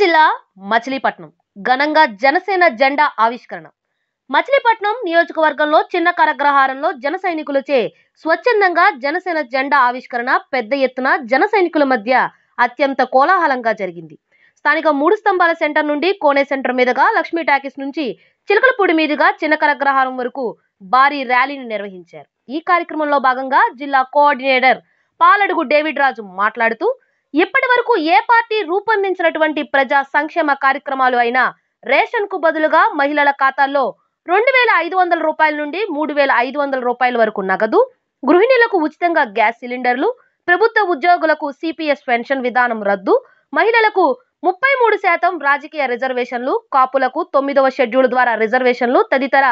జిల్లా మచిలీపట్నం ఘనంగా జనసేన జెండా ఆవిష్కరణ. మచిలీపట్నం నియోజకవర్గంలో చిన్న కరగ్రహారంలో జన సైనికులచే స్వచ్ఛందంగా జనసేన జెండా ఆవిష్కరణ పెద్ద ఎత్తున జన సైనికుల మధ్య అత్యంత కోలాహలంగా జరిగింది. స్థానిక 3 స్తంభాల సెంటర్ నుండి కోనే సెంటర్ మీదుగా లక్ష్మీ టాకీస్ నుంచి చిలకలపూడి మీదుగా చిన్న కరగ్రహారం వరకు భారీ ర్యాలీని నిర్వహించారు. ఈ కార్యక్రమంలో భాగంగా జిల్లా కోఆర్డినేటర్ పాలడుగు డేవిడ్ రాజు మాట్లాడుతూ, ఇప్పటి వరకు ఏ పార్టీ రూపొందించినటువంటి ప్రజా సంక్షేమ కార్యక్రమాలు అయినా రేషన్ కు బదులుగా మహిళల ఖాతాల్లో 2,500 రూపాయల నుండి 3,500 రూపాయల వరకు నగదు, గృహిణులకు ఉచితంగా గ్యాస్ సిలిండర్లు, ప్రభుత్వ ఉద్యోగులకు సిపిఎస్ పెన్షన్ విధానం రద్దు, మహిళలకు 33% రాజకీయ రిజర్వేషన్లు, కాపులకు 9వ షెడ్యూల్ ద్వారా రిజర్వేషన్లు తదితర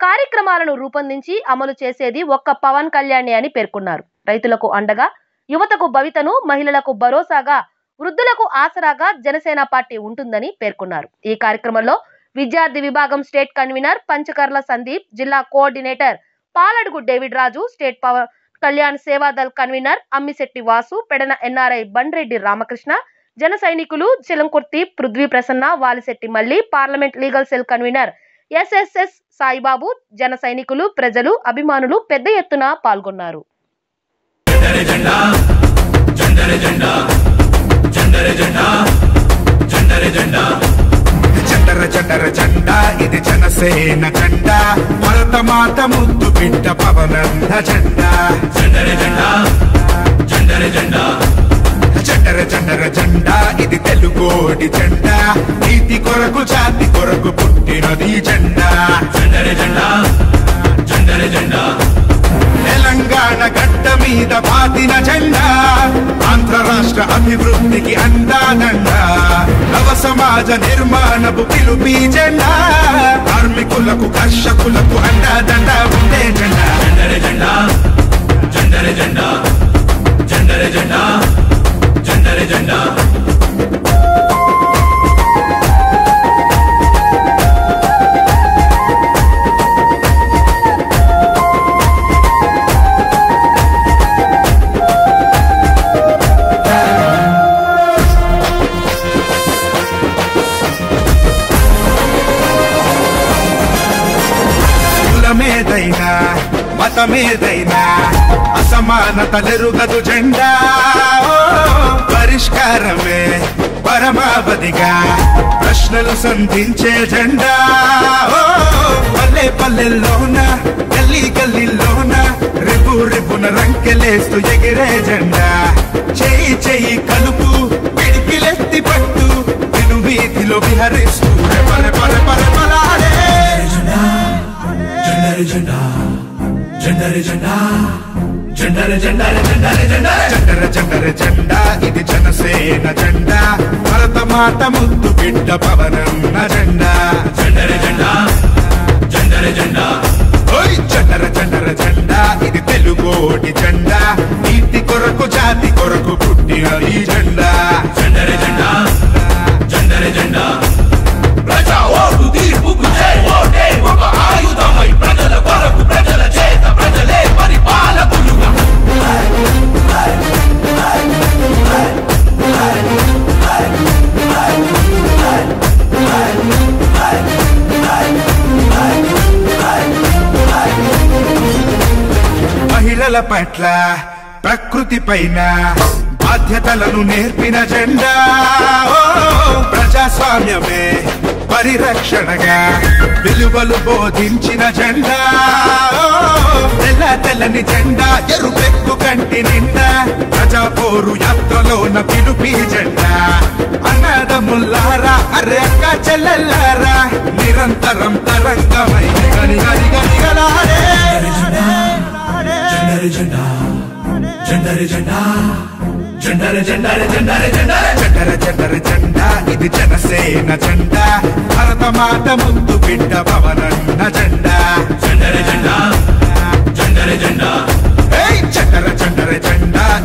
కార్యక్రమాలను రూపొందించి అమలు చేసేది ఒక్క పవన్ కళ్యాణ్ అని పేర్కొన్నారు. రైతులకు అండగా, యువతకు భవితను, మహిళలకు భరోసాగా, వృద్ధులకు ఆసరాగా జనసేన పార్టీ ఉంటుందని పేర్కొన్నారు. ఈ కార్యక్రమంలో విద్యార్థి విభాగం స్టేట్ కన్వీనర్ పంచకర్ల సందీప్, జిల్లా coordinator Paladugu David Raju, state Pawan Kalyan Sevadal convener Ammisetti Vasu, Pedana NRI Bandreddy Ramakrishna, జన సైనికులు Chilamkurthi Prithvi Prasanna, Valisetti Malli, parliament legal cell convener SSS Saibabu, జన సైనికులు, ప్రజలు, అభిమానులు పెద్ద ఎత్తున పాల్గొన్నారు. జెండర జెండా ఇది జనసేన జెండా, భరతమాత ముద్దు బిడ్డ పవనన్న జెండా. జెండర జెండా ఇది తెలుగోడి జెండా, నీతి కొరకు జాతి కొరకు పుట్టినది జెండా. తెలంగాణ గడ్డ మీద పాతిన జెండా, ఆంధ్ర రాష్ట్ర అభివృద్ధికి అండాదండా, నవ సమాజ నిర్మాణపు పిలుపి జెండా, కార్మికులకు కర్షకులకు అండాదండ ఉండే జెండా. మేదైనా మతమేదైనా అసమానతలెరుగదు జెండా, పరిష్కారమే పరమావధిగా ప్రశ్నలు సంధించే జెండా. పల్లె పల్లెల్లోన గల్లీ గల్లీలోన రేపు రేపున రంకెలేస్తూ ఎగిరే జెండా, చెయ్యి చెయ్యి కలుపు పిడికిలెత్తి పట్టు విను వీధిలో విహరిస్తూ పరపరపరపలాడే జెండా ఇది జనసేన జెండా, భరతమాత ముద్దు బిడ్డ పవనన్న జెండా. జెండర జెండా ఇది తెలుగోడి జెండా, నీతి కొరకు జాతి కొరకు పుట్టిన ఈ జెండా. ప్రజా ఓటు తీర్పుకు జై ఓటే ఒక ఆయుధమై, ప్రజల కొరకు ప్రజల చేత ప్రజలే పరిపాలకులుగా. మహిళల పట్ల ప్రకృతి పైన బాధ్యతలను నేర్పిన జెండా, ప్రజాస్వామ్యమే పరిరక్షణగా విలువలు బోధించిన జెండా. తెల్లని జెండా ఎరుపెక్కు కంటి నిండా, ప్రజాపోరు యాత్రలోన పిలుపి జెండా. అన్నదమ్ములారా అరే అక్క చెల్లెల్లారా, నిరంతరం తరంగమై గనిగనిగలాడే జెండా ఇది జనసేన జెండా, భరతమాత ముద్దు బిడ్డ పవనన్న జెండా. జెండా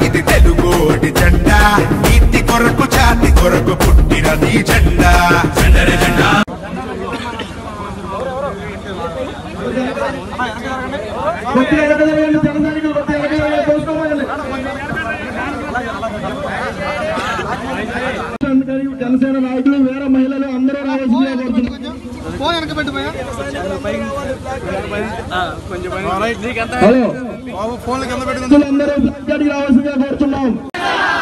ఇది తెలుగోడి జెండా, నీతి కొరకు జాతి కొరకు పుట్టినది జెండా. జనసేన నాయకులు వేరే ఫోన్ వెనకబెట్టిపోయా ఫోన్ కింద పెట్టుకుని రావాల్సిందిగా కోరుతున్నాం.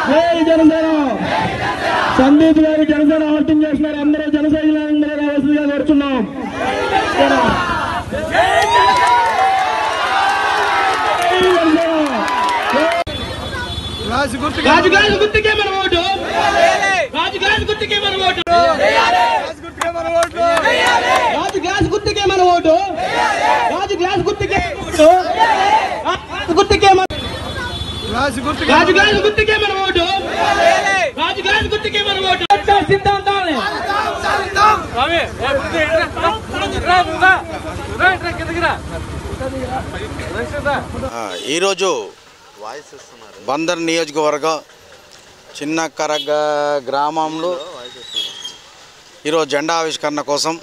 జై జనసేన. సందీప్ గారు జనసేన హాల్టింగ్ చేస్తున్నారు. అందరూ జనసేన అందరూ రావాల్సిందిగా కోరుతున్నాం. రాజు గుర్తుకే మన ఓటు. రాజు గుర్తుకే మన ఓటు. రాజు గ్లాస్ గుర్తుకే మన ఓటు. రాజు గ్లాస్ గుర్తుకే ఓటు. గుర్తుకే మన రాజు గ్లాస్ గుర్తుకే మన ఓటు. రాజు గ్లాస్ గుర్తుకే మన ఓటు. సిద్ధాంతాన్ని ఈరోజు బందర్ నియోజకవర్గం చిన్న కరగ గ్రామంలో ఈరోజు జెండా ఆవిష్కరణ కోసం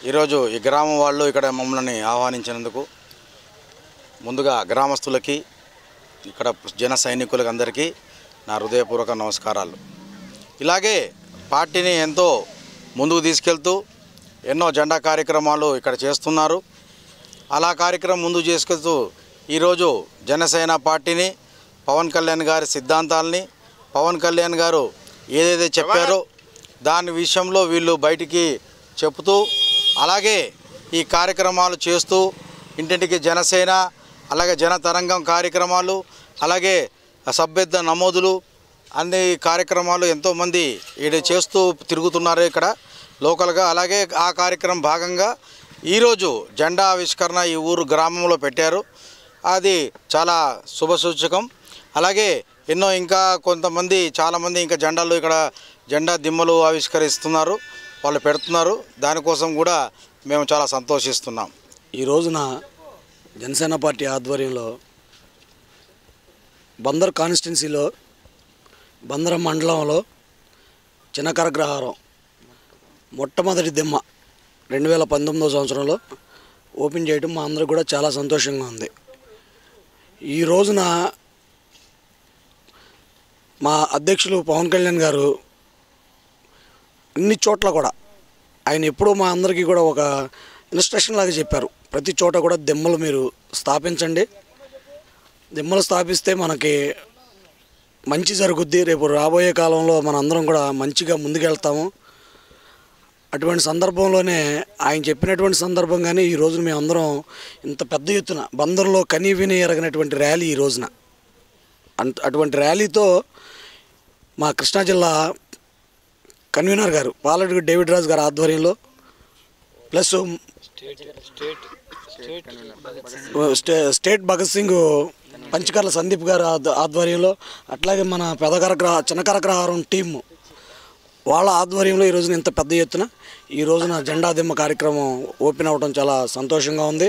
ఈరోజు ఈ గ్రామం వాళ్ళు ఇక్కడ మమ్మల్ని ఆహ్వానించినందుకు ముందుగా గ్రామస్తులకి ఇక్కడ జన సైనికులకి అందరికీ నా హృదయపూర్వక నమస్కారాలు. ఇలాగే పార్టీని ఎంతో ముందుకు తీసుకెళ్తూ ఎన్నో జెండా కార్యక్రమాలు ఇక్కడ చేస్తున్నారు. అలా కార్యక్రమం ముందుకు చేసుకెళ్తూ ఈరోజు జనసేన పార్టీని పవన్ కళ్యాణ్ గారి సిద్ధాంతాలని పవన్ కళ్యాణ్ గారు ఏదైతే చెప్పారో దాని విషయంలో వీళ్ళు బయటికి చెప్తూ అలాగే ఈ కార్యక్రమాలు చేస్తూ ఇంటింటికి జనసేన అలాగే జనతరంగం కార్యక్రమాలు అలాగే సభ్యత్వ నమోదులు అన్ని కార్యక్రమాలు ఎంతోమంది ఈడ చేస్తూ తిరుగుతున్నారు ఇక్కడ లోకల్గా. అలాగే ఆ కార్యక్రమం భాగంగా ఈరోజు జెండా ఆవిష్కరణ ఈ ఊరు గ్రామంలో పెట్టారు. అది చాలా శుభసూచకం. అలాగే ఎన్నో ఇంకా కొంతమంది చాలామంది ఇంకా జెండాలు ఇక్కడ జెండా దిమ్మలు ఆవిష్కరిస్తున్నారు, వాళ్ళు పెడుతున్నారు. దానికోసం కూడా మేము చాలా సంతోషిస్తున్నాం. ఈ రోజున జనసేన పార్టీ ఆధ్వర్యంలో బందర్ కాన్స్టిట్యున్సీలో బందరం మండలంలో చిన్న కరగ్రహారం మొట్టమొదటి దిమ్మ 2019 సంవత్సరంలో ఓపెన్ చేయడం మా అందరికి కూడా చాలా సంతోషంగా ఉంది. ఈ రోజున మా అధ్యక్షులు పవన్ కళ్యాణ్ గారు అన్ని చోట్ల కూడా ఆయన ఎప్పుడూ మా అందరికీ కూడా ఒక ఇన్స్ట్రక్షన్ లాగా చెప్పారు. ప్రతి చోట కూడా దిమ్మలు మీరు స్థాపించండి, దిమ్మలు స్థాపిస్తే మనకి మంచి జరుగుద్ది, రేపు రాబోయే కాలంలో మన అందరం కూడా మంచిగా ముందుకెళ్తాము. అటువంటి సందర్భంలోనే ఆయన చెప్పినటువంటి సందర్భంగానే ఈ రోజున మేము అందరం ఇంత పెద్ద ఎత్తున బందర్లో కనీ విని ఎరగినటువంటి ర్యాలీ ఈ రోజున అటువంటి ర్యాలీతో మా కృష్ణా జిల్లా కన్వీనర్ గారు పాలెడు డేవిడ్ రాజు గారి ఆధ్వర్యంలో ప్లస్ స్టేట్ భగత్ సింగ్ పంచకర్ల సందీప్ గారు ఆధ్వర్యంలో అట్లాగే మన చిన్న కరగ్రహారం టీము వాళ్ళ ఆధ్వర్యంలో ఈ రోజున ఇంత పెద్ద ఎత్తున ఈ రోజున జెండా దిమ్మ కార్యక్రమం ఓపెన్ అవ్వడం చాలా సంతోషంగా ఉంది.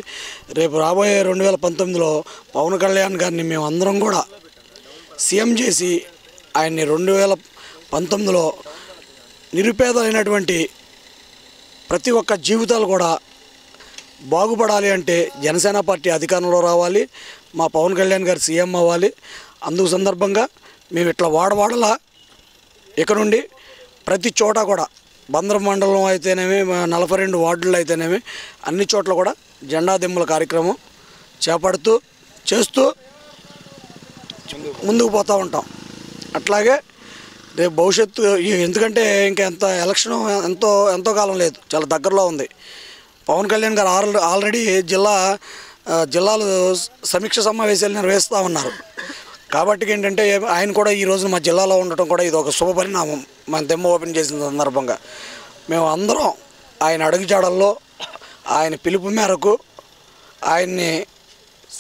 రేపు రాబోయే 2019లో పవన్ కళ్యాణ్ గారిని మేము అందరం కూడా సీఎం చేసి ఆయన్ని 2019లో నిరుపేదలైనటువంటి ప్రతి ఒక్క జీవితాలు కూడా బాగుపడాలి అంటే జనసేన పార్టీ అధికారంలో రావాలి, మా పవన్ కళ్యాణ్ గారు సీఎం అవ్వాలి. అందుకు సందర్భంగా మేము ఇట్లా వాడవాడలా ఇక నుండి ప్రతి చోట కూడా బందరం మండలం అయితేనేమి 42 వార్డులు అయితేనేమి అన్ని చోట్ల కూడా జెండా దిమ్మల కార్యక్రమం చేస్తూ ముందుకు పోతూ ఉంటాం. అట్లాగే రేపు భవిష్యత్తు ఎందుకంటే ఇంకా ఎలక్షన్ ఎంతో కాలం లేదు, చాలా దగ్గరలో ఉంది. పవన్ కళ్యాణ్ గారు ఆల్రెడీ జిల్లాలు సమీక్ష సమావేశాలు నిర్వహిస్తూ ఉన్నారు. కాబట్టి ఏంటంటే ఆయన కూడా ఈ రోజున మా జిల్లాలో ఉండటం కూడా ఇది ఒక శుభ పరిణామం. మన దిమ్మ ఓపెన్ చేసిన సందర్భంగా మేము అందరం ఆయన అడుగుజాడల్లో ఆయన పిలుపు మేరకు ఆయన్ని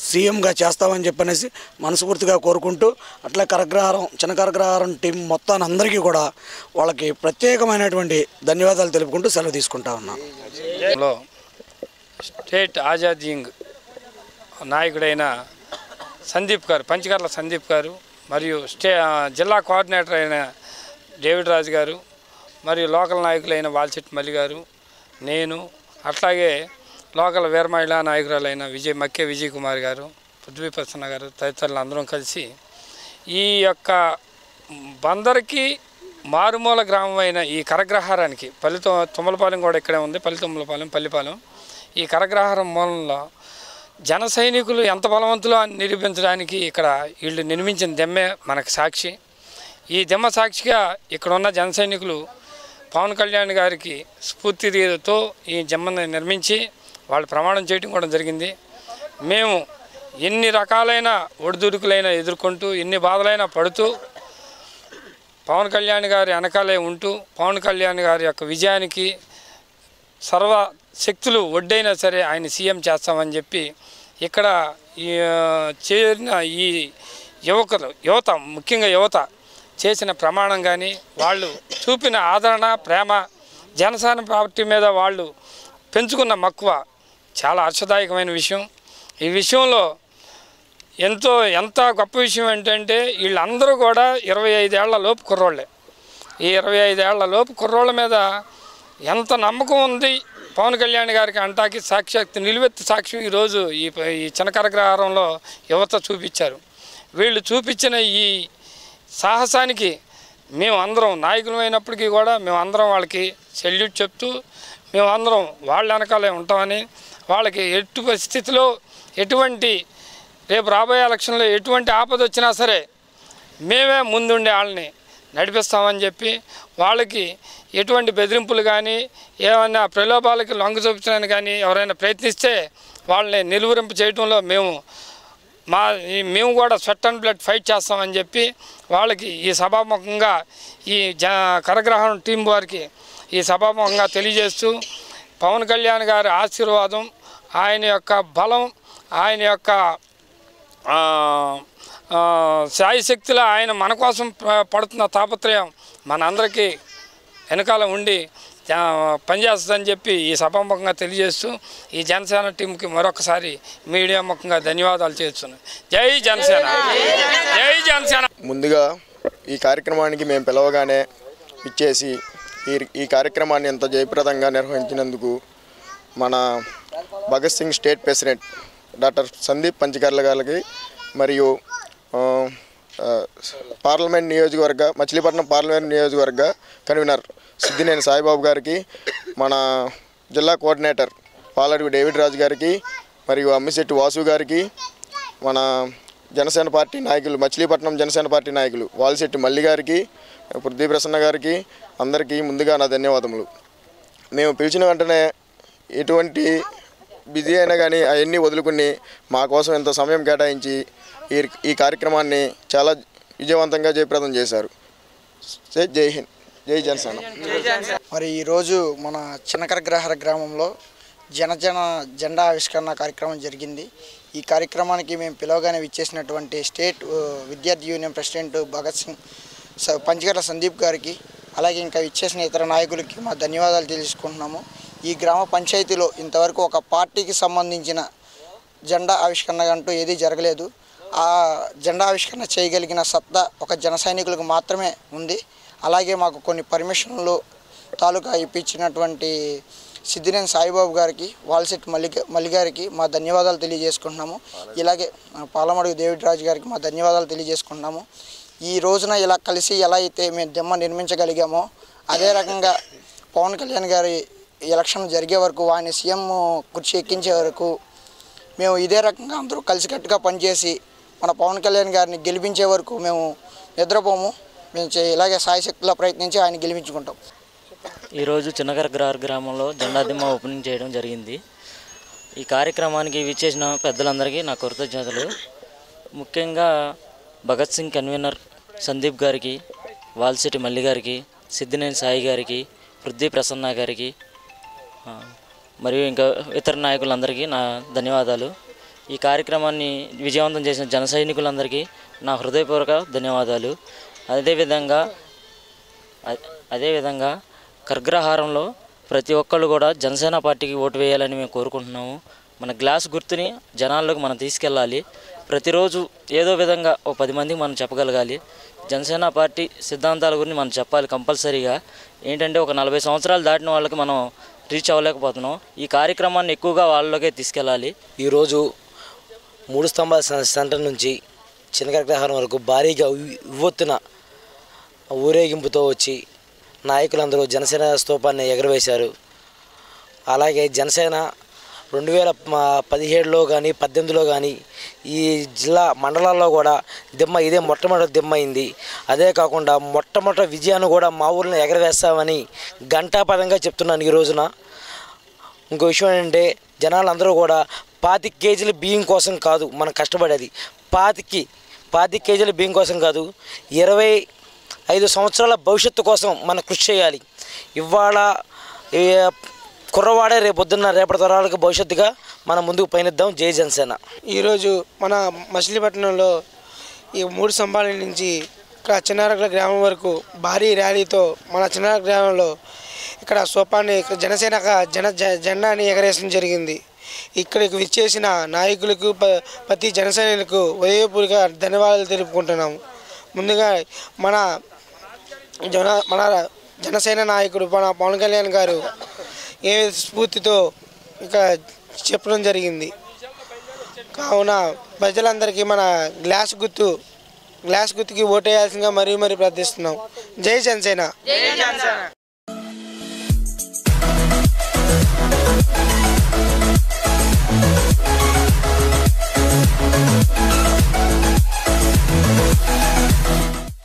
సీఎంగా చేస్తామని చెప్పనేసి మనస్ఫూర్తిగా కోరుకుంటూ అట్లా చిన్న కరగ్రహారం టీం మొత్తాన్ని అందరికీ కూడా వాళ్ళకి ప్రత్యేకమైనటువంటి ధన్యవాదాలు తెలుపుకుంటూ సెలవు తీసుకుంటా ఉన్నాం. స్టేట్ ఆజాదీంగ్ నాయకుడైన సందీప్ గారు, పంచకర్ల సందీప్ గారు, మరియు జిల్లా కోఆర్డినేటర్ అయిన డేవిడ్ రాజు గారు, మరియు లోకల్ నాయకులైన వాల్చెట్టి మల్లి గారు, నేను, అట్లాగే లోకల్ వీర మహిళా నాయకురాలైన మక్కే విజయ్ కుమార్ గారు, పృథ్వీ గారు తదితరులు అందరం కలిసి ఈ యొక్క బందర్కి మారుమూల గ్రామం అయిన ఈ కరగ్రహారానికి తుమ్మలపాలెం కూడా ఇక్కడే ఉంది, పల్లిపాలెం. ఈ కరగ్రహారం మూలంలో జన సైనికులు ఎంత బలవంతులో అని నిరూపించడానికి ఇక్కడ వీళ్ళు నిర్మించిన దెమ్మే మనకు సాక్షి. ఈ దెమ్మ సాక్షిగా ఇక్కడ ఉన్న జన సైనికులు పవన్ కళ్యాణ్ గారికి స్ఫూర్తితో ఈ దెమ్మని నిర్మించి వాళ్ళు ప్రమాణం చేయడం కూడా జరిగింది. మేము ఎన్ని రకాలైన ఒడిదుడుకులైనా ఎదుర్కొంటూ, ఎన్ని బాధలైనా పడుతూ, పవన్ కళ్యాణ్ గారి వెనకాలే ఉంటూ, పవన్ కళ్యాణ్ గారి యొక్క విజయానికి సర్వ శక్తులు ఒడ్డైనా సరే ఆయన సీఎం చేస్తామని చెప్పి ఇక్కడ చేరిన ఈ యువత ముఖ్యంగా యువత చేసిన ప్రమాణం కానీ, వాళ్ళు చూపిన ఆదరణ, ప్రేమ, జనసేన పార్టీ మీద వాళ్ళు పెంచుకున్న మక్కువ చాలా హర్షదాయకమైన విషయం. ఈ విషయంలో ఎంత గొప్ప విషయం ఏంటంటే వీళ్ళందరూ కూడా 25 ఏళ్ల లోపు కుర్రోళ్ళే. ఈ 25 ఏళ్ల లోపు కుర్రోళ్ళ మీద ఎంత నమ్మకం ఉంది పవన్ కళ్యాణ్ గారికి అంటాకి సాక్షాత్ నిలువెత్తు సాక్ష్యం ఈరోజు ఈ చిన్న కరగ్రహారంలో యువత చూపించారు. వీళ్ళు చూపించిన ఈ సాహసానికి మేము అందరం నాయకులు అయినప్పటికీ కూడా మేమందరం వాళ్ళకి సెల్యూట్ చెప్తూ మేమందరం వాళ్ళ వెనకాలే ఉంటామని, వాళ్ళకి ఎట్టి పరిస్థితిలో ఎటువంటి రేపు రాబోయే ఎలక్షన్లో ఎటువంటి ఆపద వచ్చినా సరే మేమే ముందుండే వాళ్ళని నడిపిస్తామని చెప్పి, వాళ్ళకి ఎటువంటి బెదిరింపులు కానీ ఏమైనా ప్రలోభాలకి లొంగ చూపించడానికి కానీ ఎవరైనా ప్రయత్నిస్తే వాళ్ళని నిలువరింపు చేయడంలో మేము కూడా స్వెట్ అండ్ బ్లడ్ ఫైట్ చేస్తామని చెప్పి వాళ్ళకి ఈ సభాముఖంగా ఈ కరగ్రహం టీం వారికి ఈ సభాముఖంగా తెలియజేస్తూ, పవన్ కళ్యాణ్ గారి ఆశీర్వాదం, ఆయన యొక్క బలం, ఆయన యొక్క శాయశక్తుల ఆయన మన కోసం పడుతున్న తాపత్రయం మనందరికీ వెనకాల ఉండి పనిచేస్తుందని చెప్పి ఈ సభాముఖంగా తెలియజేస్తూ ఈ జనసేన టీంకి మరొకసారి మీడియా ముఖంగా ధన్యవాదాలు చేస్తున్నాను. జై జనసేన, జై జనసేన. ముందుగా ఈ కార్యక్రమానికి మేము పిలవగానే ఇచ్చేసి ఈ కార్యక్రమాన్ని ఎంతో జయప్రదంగా నిర్వహించినందుకు మన Bhagat Singh state president doctor Sandeep Panchakarla గారికి మరియు పార్లమెంట్ నియోజకవర్గ మచిలీపట్నం పార్లమెంట్ నియోజకవర్గ కన్వీనర్ సిద్దినేని సాయిబాబు గారికి, మన జిల్లా కోఆర్డినేటర్ పాలడుగు డేవిడ్ రాజు గారికి మరియు అమ్మిశెట్టి వాసు గారికి, మన జనసేన పార్టీ నాయకులు మచిలీపట్నం జనసేన పార్టీ నాయకులు వాలిశెట్టి మల్లి గారికి, పృథ్వీ ప్రసన్న గారికి అందరికీ ముందుగా నా ధన్యవాదములు. మేము పిలిచిన వెంటనే ఎటువంటి బిజీ అయినా కానీ అవన్నీ వదులుకుని మా కోసం ఎంతో సమయం కేటాయించి ఈ కార్యక్రమాన్ని చాలా విజయవంతంగా జయప్రదం చేశారు. జై హింద్, జై జనసేన. మరి ఈరోజు మన చిన్నకరగ్రహార గ్రామంలో జెండా ఆవిష్కరణ కార్యక్రమం జరిగింది. ఈ కార్యక్రమానికి మేము పిలవగానే విచ్చేసినటువంటి స్టేట్ విద్యార్థి యూనియన్ ప్రెసిడెంట్ భగత్ సింగ్ పంచకర్ల సందీప్ గారికి, అలాగే ఇంకా విచ్చేసిన ఇతర నాయకులకి మా ధన్యవాదాలు తెలుసుకుంటున్నాము. ఈ గ్రామ పంచాయతీలో ఇంతవరకు ఒక పార్టీకి సంబంధించిన జెండా ఆవిష్కరణ అంటూ ఏదీ జరగలేదు. ఆ జెండా ఆవిష్కరణ చేయగలిగిన సత్తా ఒక జన సైనికులకు మాత్రమే ఉంది. అలాగే మాకు కొన్ని పర్మిషన్లు తాలూకా ఇప్పించినటువంటి సిద్దినేని సాయిబాబు గారికి, వాలిశెట్టి మల్లి గారికి మా ధన్యవాదాలు తెలియజేసుకుంటున్నాము. ఇలాగే పాలమడుగు డేవిడ్ రాజు గారికి మా ధన్యవాదాలు తెలియజేసుకుంటున్నాము. ఈ రోజున ఇలా కలిసి ఎలా అయితే మేము దెమ్మ నిర్మించగలిగామో అదే రకంగా పవన్ కళ్యాణ్ గారి ఎలక్షన్ జరిగే వరకు, ఆయన సీఎం కుర్చీ ఎక్కించే వరకు మేము ఇదే రకంగా అందరూ కలిసికట్టుగా పనిచేసి మన పవన్ కళ్యాణ్ గారిని గెలిపించే వరకు మేము నిద్రపోము. మేము ఇలాగే సాయశక్తిలో ప్రయత్నించి ఆయన గెలిపించుకుంటాం. ఈరోజు చిన్నకరగ్రహార గ్రామంలో జెండా దిమ్మ ఓపెనింగ్ చేయడం జరిగింది. ఈ కార్యక్రమానికి విచ్చేసిన పెద్దలందరికీ నా కృతజ్ఞతలు. ముఖ్యంగా భగత్ సింగ్ కన్వీనర్ సందీప్ గారికి, వాలిశెట్టి మల్లి గారికి, సిద్దినేని సాయి గారికి, పృథ్వీ ప్రసన్న గారికి మరియు ఇంకా ఇతర నాయకులందరికీ నా ధన్యవాదాలు. ఈ కార్యక్రమాన్ని విజయవంతం చేసిన జన సైనికులందరికీ నా హృదయపూర్వక ధన్యవాదాలు. అదేవిధంగా కర్గ్రహారంలో ప్రతి ఒక్కళ్ళు కూడా జనసేన పార్టీకి ఓటు వేయాలని మేము కోరుకుంటున్నాము. మన గ్లాస్ గుర్తుని జనాల్లోకి మనం తీసుకెళ్ళాలి. ప్రతిరోజు ఏదో విధంగా 10 మందికి మనం చెప్పగలగాలి. జనసేన పార్టీ సిద్ధాంతాల గురించి మనం చెప్పాలి కంపల్సరీగా. ఏంటంటే ఒక 40 సంవత్సరాలు దాటిన వాళ్ళకి మనం రీచ్ అవ్వలేకపోతున్నాం. ఈ కార్యక్రమాన్ని ఎక్కువగా వాళ్ళలోకే తీసుకెళ్ళాలి. ఈరోజు 3 స్తంభాల సెంటర్ నుంచి చిన్నకరగ్రహారం వరకు భారీగా ఉవ్వొత్తున ఊరేగింపుతో వచ్చి నాయకులందరూ జనసేన స్తూపాన్ని ఎగరవేశారు. అలాగే జనసేన 2017లో కానీ 18లో కానీ ఈ జిల్లా మండలాల్లో కూడా ఇదే మొట్టమొదటి దిమ్మ అయింది. అదే కాకుండా మొట్టమొదటి విజయాన్ని కూడా మా ఊరిని ఎగరవేస్తామని ఘంటాపదంగా చెప్తున్నాను ఈ రోజున. ఇంకో విషయం ఏంటంటే జనాలందరూ కూడా 25 కేజీల బియ్యం కోసం కాదు మనం కష్టపడేది, 25 కేజీల బియ్యం కోసం కాదు, 25 సంవత్సరాల భవిష్యత్తు కోసం మనం కృషి చేయాలి. ఇవాళ కుర్రవాడే రేపటి తరాలకు భవిష్యత్తుగా మనం ముందుకు పయనిద్దాం. జై జనసేన. ఈరోజు మన మచిలీపట్నంలో ఈ 3 స్తంభాల నుంచి ఇక్కడ చిన్నారగల గ్రామం వరకు భారీ ర్యాలీతో మన చిన్నార గ్రామంలో ఇక్కడ సోపాన్ని జనసేన జెండాని ఎగరేయడం జరిగింది. ఇక్కడికి విచ్చేసిన నాయకులకు ప్రతి జనసేనకు ఉదయపూర్వక ధన్యవాదాలు తెలుపుకుంటున్నాము. ముందుగా మన జనసేన నాయకుడు మన పవన్ కళ్యాణ్ గారు ఏ స్ఫూర్తితో ఇక చెప్పడం జరిగింది. కావున ప్రజలందరికీ మన గ్లాస్ గుర్తుకి ఓటేయాల్సిందిగా మరీ ప్రార్థిస్తున్నాం. జై జనసేన.